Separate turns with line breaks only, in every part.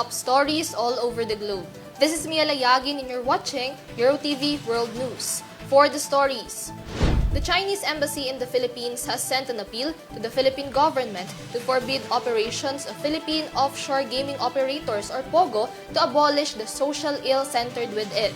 top stories all over the globe. This is Mia Layagin and you're watching EuroTV World News. For the stories, the Chinese embassy in the Philippines has sent an appeal to the Philippine government to forbid operations of Philippine offshore gaming operators or POGO to abolish the social ill centered with it.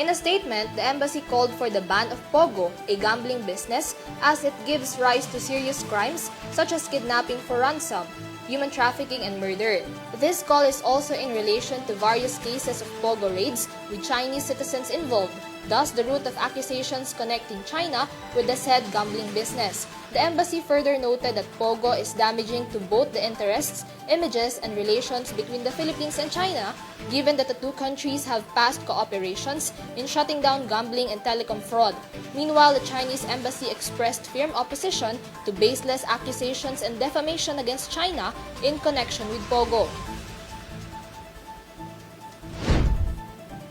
In a statement, the embassy called for the ban of POGO, a gambling business, as it gives rise to serious crimes such as kidnapping for ransom, human trafficking, and murder. This call is also in relation to various cases of POGO raids with Chinese citizens involved, thus the root of accusations connecting China with the said gambling business. The embassy further noted that POGO is damaging to both the interests, images, and relations between the Philippines and China, given that the two countries have past cooperations in shutting down gambling and telecom fraud. Meanwhile, the Chinese embassy expressed firm opposition to baseless accusations and defamation against China in connection with POGO.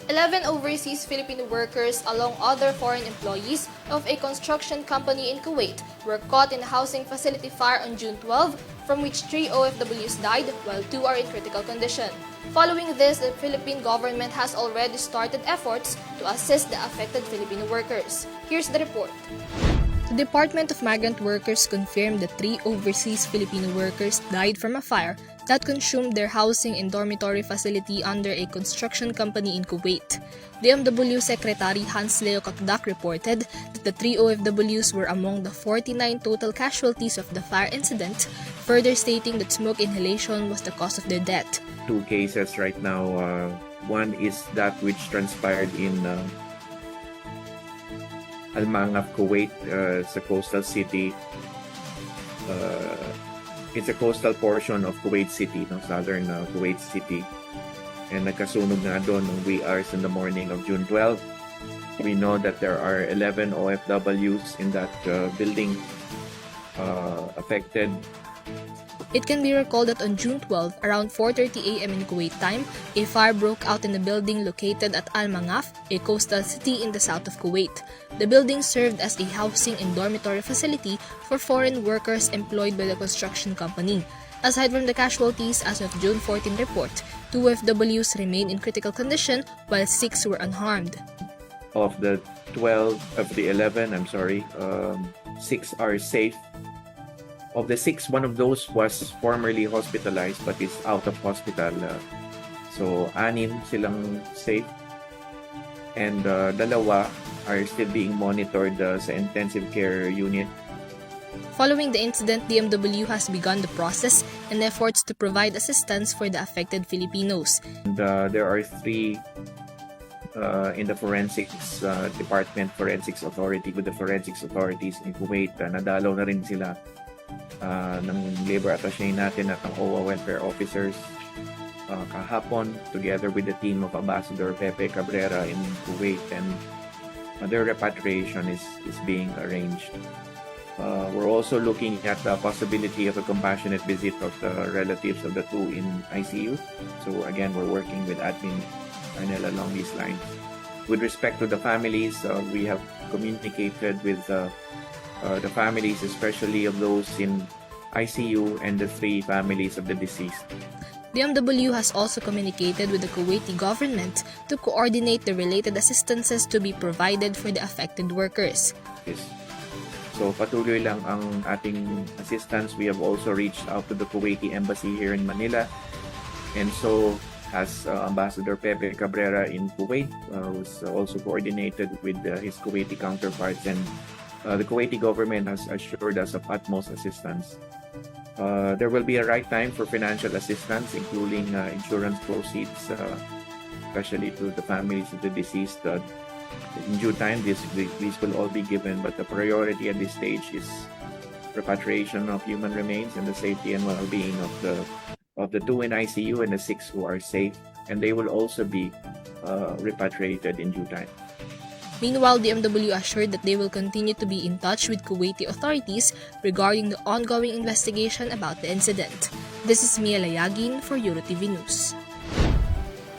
11 overseas Filipino workers along other foreign employees of a construction company in Kuwait were caught in a housing facility fire on June 12, from which 3 OFWs died while 2 are in critical condition. Following this, the Philippine government has already started efforts to assist the affected Filipino workers. Here's the report. The Department of Migrant Workers confirmed that 3 overseas Filipino workers died from a fire that consumed their housing and dormitory facility under a construction company in Kuwait. DMW Secretary Hans Leo Kakdak reported that the 3 OFWs were among the 49 total casualties of the fire incident, further stating that smoke inhalation was the cause of their death.
2 cases right now. One is that which transpired in Al-Mangaf, Kuwait. It's a coastal city. It's a coastal portion of Kuwait City, no? Southern Kuwait City. And nagkasunog nga doon ng wee hours in the morning of June 12. We know that there are 11 OFWs in that building affected.
It can be recalled that on June 12, around 4:30 a.m. in Kuwait time, a fire broke out in a building located at Al-Mangaf, a coastal city in the south of Kuwait. The building served as a housing and dormitory facility for foreign workers employed by the construction company. Aside from the casualties, as of June 14 report, 2 OFWs remain in critical condition while 6 were unharmed.
Of the 11, 6 are safe. Of the 6, one of those was formerly hospitalized but is out of hospital. So, 6 silang safe. And 2 are still being monitored sa intensive care unit.
Following the incident, DMW has begun the process and efforts to provide assistance for the affected Filipinos.
And there are 3 in the forensics department, forensics authority, with the forensics authorities in Kuwait. Nadalaw na rin sila ng labor attaché natin at ng OWA welfare officers kahapon, together with the team of Ambassador Pepe Cabrera in Kuwait, and their repatriation is being arranged. We're also looking at the possibility of a compassionate visit of the relatives of the 2 in ICU. So again, we're working with Admin Arnel along these lines. With respect to the families, we have communicated with the families, especially of those in ICU, and the 3 families of the deceased.
The DMW has also communicated with the Kuwaiti government to coordinate the related assistances to be provided for the affected workers.
Yes. So patuloy lang ang ating assistance. We have also reached out to the Kuwaiti embassy here in Manila, and so has Ambassador Pepe Cabrera in Kuwait, who's also coordinated with his Kuwaiti counterparts, and the Kuwaiti government has assured us of utmost assistance. There will be a right time for financial assistance, including insurance proceeds, especially to the families of the deceased. In due time, these will all be given, but the priority at this stage is repatriation of human remains and the safety and well-being of the 2 in ICU and the 6 who are safe, and they will also be repatriated in due time.
Meanwhile, DMW assured that they will continue to be in touch with Kuwaiti authorities regarding the ongoing investigation about the incident. This is Mia Layagin for EuroTV News.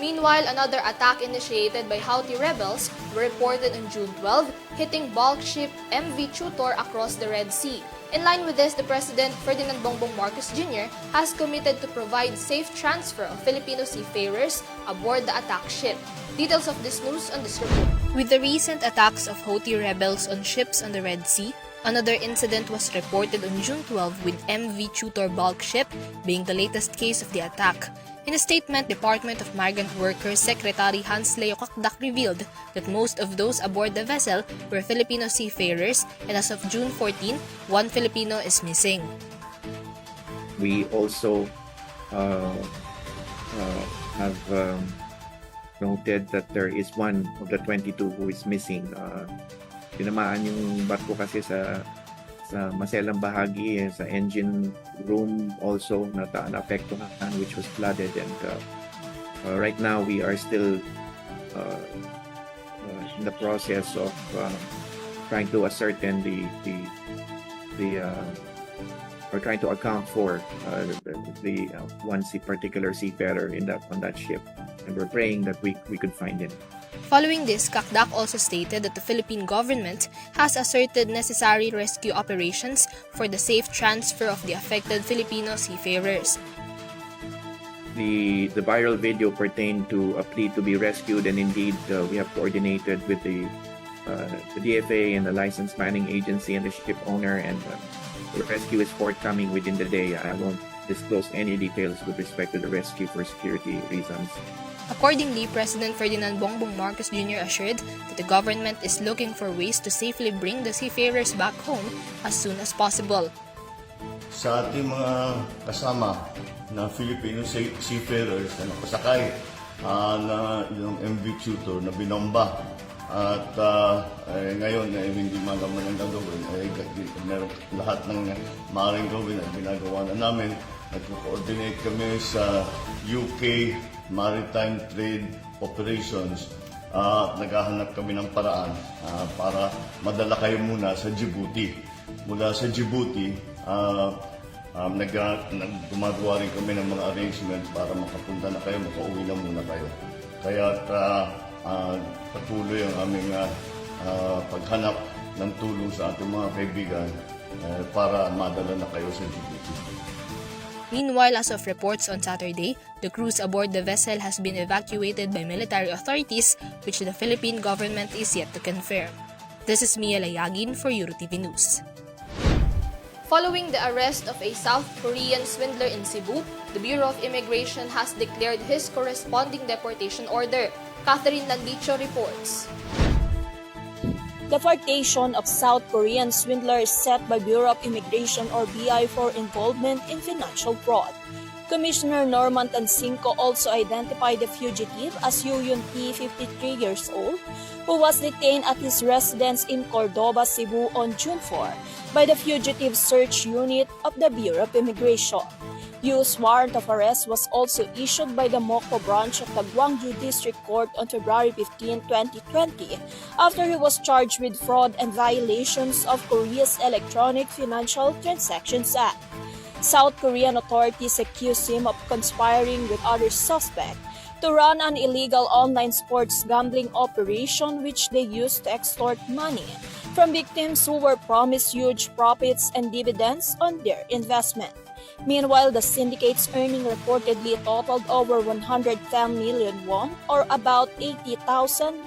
Meanwhile, another attack initiated by Houthi rebels were reported on June 12, hitting bulk ship MV Tutor across the Red Sea. In line with this, the President, Ferdinand Bongbong Marcos Jr., has committed to provide safe transfer of Filipino seafarers aboard the attack ship. Details of this news on this report. With the recent attacks of Houthi rebels on ships on the Red Sea, another incident was reported on June 12 with MV Tutor bulk ship being the latest case of the attack. In a statement, Department of Migrant Workers Secretary Hans Leo Kakdak revealed that most of those aboard the vessel were Filipino seafarers, and as of June 14, one Filipino is missing.
We also have noted that there is one of the 22 who is missing. Tinamaan yung barko kasi sa maselang bahagi, sa engine room also naapektuhan, which was flooded, and right now we are still in the process of trying to ascertain or trying to account for the one particular seafarer on that ship, and we're praying that we could find him.
Following this, Kakdak also stated that the Philippine government has asserted necessary rescue operations for the safe transfer of the affected Filipino seafarers.
The viral video pertained to a plea to be rescued, and indeed we have coordinated with the DFA and the licensed manning agency and the ship owner, and the rescue is forthcoming within the day. I won't disclose any details with respect to the rescue for security reasons.
Accordingly, President Ferdinand Bongbong Marcos Jr. assured that the government is looking for ways to safely bring the seafarers back home as soon as possible.
Sa ating mga kasama na Filipino seafarers na nakasakay na yung MV Tutor na binomba at ngayon hindi malaman ang gagawin, lahat ng maaaring gawin at ginagawa na namin. Nag-coordinate kami sa UK Maritime Trade Operations at naghahanap kami ng paraan para madala kayo muna sa Djibouti. Mula sa Djibouti, gumagawa rin kami ng mga arrangement para makapunta na kayo, makauwi na muna kayo. Kaya patuloy ang aming paghanap ng tulong sa ating mga kaibigan para madala na kayo sa Djibouti.
Meanwhile, as of reports on Saturday, the crews aboard the vessel has been evacuated by military authorities, which the Philippine government is yet to confirm. This is Mia LAYAGUIN for EuroTV News. Following the arrest of a South Korean swindler in Cebu, the Bureau of Immigration has declared his corresponding deportation order. Catherine Landicho reports.
Deportation of South Korean swindlers set by Bureau of Immigration or BI for involvement in financial fraud. Commissioner Norman Tansinko also identified the fugitive as Yuyun T, 53 years old, who was detained at his residence in Cordoba, Cebu on June 4 by the Fugitive Search Unit of the Bureau of Immigration. U.S. warrant of arrest was also issued by the Mokpo branch of the Gwangju District Court on February 15, 2020, after he was charged with fraud and violations of Korea's Electronic Financial Transactions Act. South Korean authorities accused him of conspiring with other suspects to run an illegal online sports gambling operation which they used to extort money from victims who were promised huge profits and dividends on their investment. Meanwhile, the syndicate's earning reportedly totaled over 110 million won, or about $80,000.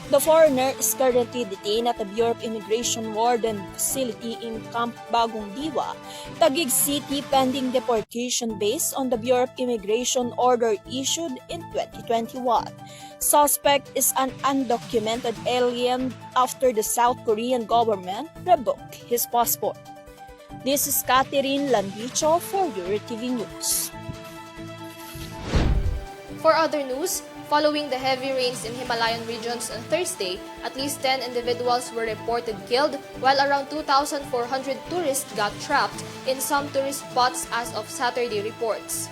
The foreigner is currently detained at the Bureau of Immigration Warden Facility in Camp Bagong Diwa, Taguig City, pending deportation based on the Bureau of Immigration order issued in 2021. Suspect is an undocumented alien after the South Korean government revoked his passport. This is Catherine Landicho for EuroTV News.
For other news, following the heavy rains in Himalayan regions on Thursday, at least 10 individuals were reported killed, while around 2,400 tourists got trapped in some tourist spots as of Saturday reports.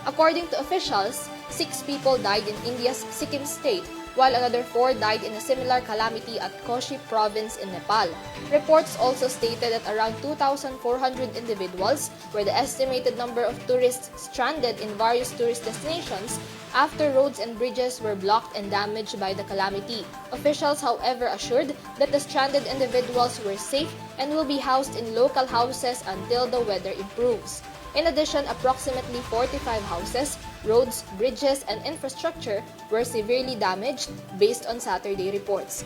According to officials, 6 people died in India's Sikkim state, while another 4 died in a similar calamity at Koshi province in Nepal. Reports also stated that around 2,400 individuals were the estimated number of tourists stranded in various tourist destinations after roads and bridges were blocked and damaged by the calamity. Officials, however, assured that the stranded individuals were safe and will be housed in local houses until the weather improves. In addition, approximately 45 houses, roads, bridges, and infrastructure were severely damaged based on Saturday reports.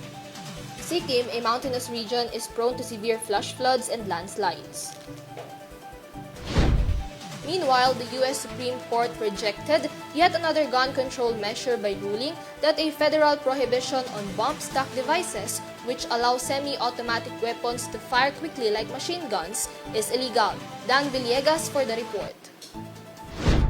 Sikkim, a mountainous region, is prone to severe flash floods and landslides. Meanwhile, the U.S. Supreme Court rejected yet another gun control measure by ruling that a federal prohibition on bomb stock devices, which allow semi-automatic weapons to fire quickly like machine guns, is illegal. Dan Villegas for the report.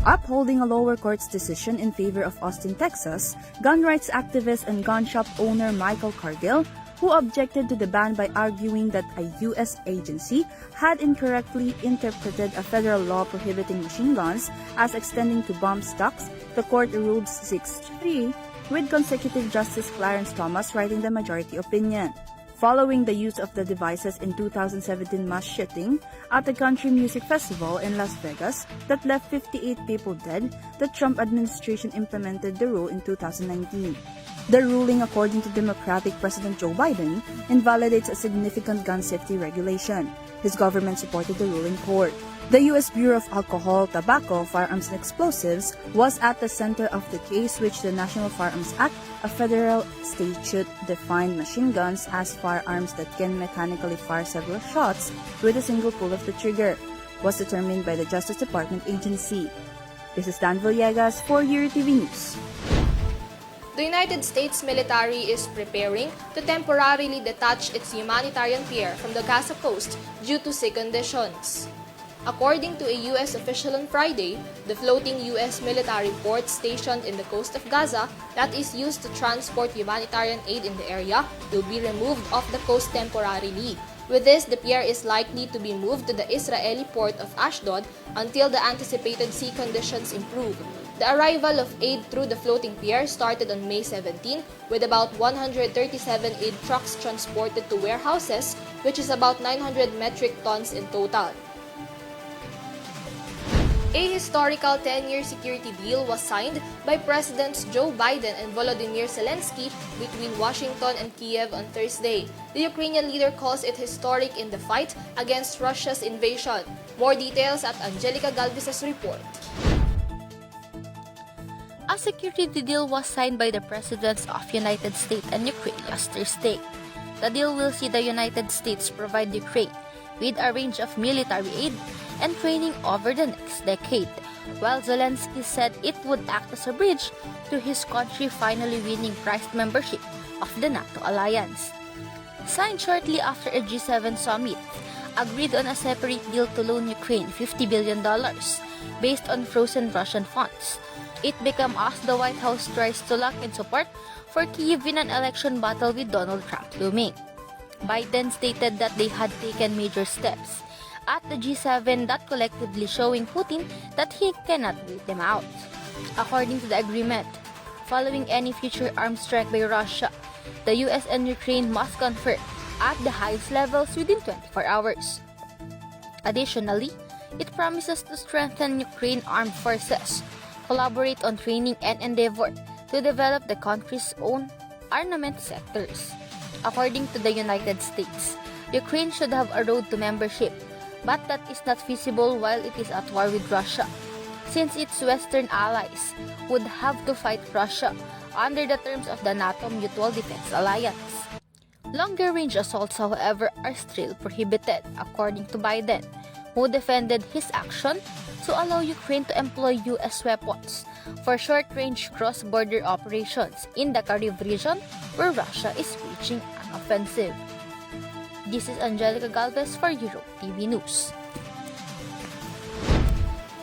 Upholding a lower court's decision in favor of Austin, Texas, gun rights activist and gun shop owner Michael Cargill, who objected to the ban by arguing that a U.S. agency had incorrectly interpreted a federal law prohibiting machine guns as extending to bomb stocks, the court ruled 6-3, with consecutive Justice Clarence Thomas writing the majority opinion. Following the use of the devices in 2017 mass shooting at the country music festival in Las Vegas that left 58 people dead, the Trump administration implemented the rule in 2019. The ruling, according to Democratic President Joe Biden, invalidates a significant gun safety regulation. His government supported the ruling court. The U.S. Bureau of Alcohol, Tobacco, Firearms and Explosives was at the center of the case, which the National Firearms Act, a federal statute, defined machine guns as firearms that can mechanically fire several shots with a single pull of the trigger, was determined by the Justice Department agency. This is Dan Villegas for EuroTV News.
The United States military is preparing to temporarily detach its humanitarian pier from the Gaza coast due to sea conditions. According to a U.S. official on Friday, the floating U.S. military port stationed in the coast of Gaza that is used to transport humanitarian aid in the area will be removed off the coast temporarily. With this, the pier is likely to be moved to the Israeli port of Ashdod until the anticipated sea conditions improve. The arrival of aid through the floating pier started on May 17, with about 137 aid trucks transported to warehouses, which is about 900 metric tons in total. A historical 10-year security deal was signed by Presidents Joe Biden and Volodymyr Zelensky between Washington and Kiev on Thursday. The Ukrainian leader calls it historic in the fight against Russia's invasion. More details at Angelica Galvez's report.
A security deal was signed by the Presidents of United States and Ukraine last Thursday. The deal will see the United States provide Ukraine with a range of military aid and training over the next decade, while Zelensky said it would act as a bridge to his country finally winning prized membership of the NATO alliance. Signed shortly after a G7 summit, agreed on a separate deal to loan Ukraine $50 billion based on frozen Russian funds. It becomes as the White House tries to lock in support for Kyiv in an election battle with Donald Trump looming. Biden stated that they had taken major steps at the G7 that collectively showing Putin that he cannot beat them out. According to the agreement, following any future arms strike by Russia, the US and Ukraine must confer at the highest levels within 24 hours. Additionally, it promises to strengthen Ukraine armed forces, collaborate on training and endeavor to develop the country's own armament sectors. According to the United States, Ukraine should have a road to membership, but that is not feasible while it is at war with Russia, since its Western allies would have to fight Russia under the terms of the NATO Mutual Defense Alliance. Longer-range assaults, however, are still prohibited, according to Biden, who defended his action to allow Ukraine to employ U.S. weapons for short-range cross-border operations in the Kharkiv region where Russia is waging an offensive. This is Angelica Galvez for EuroTV News.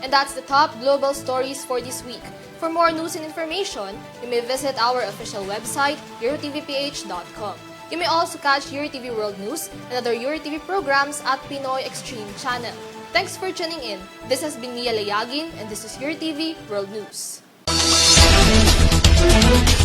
And that's the top global stories for this week. For more news and information, you may visit our official website, eurotvph.com. You may also catch EuroTV World News and other EuroTV programs at Pinoy Extreme Channel. Thanks for tuning in. This has been Mia Layagin, and this is EuroTV World News. News.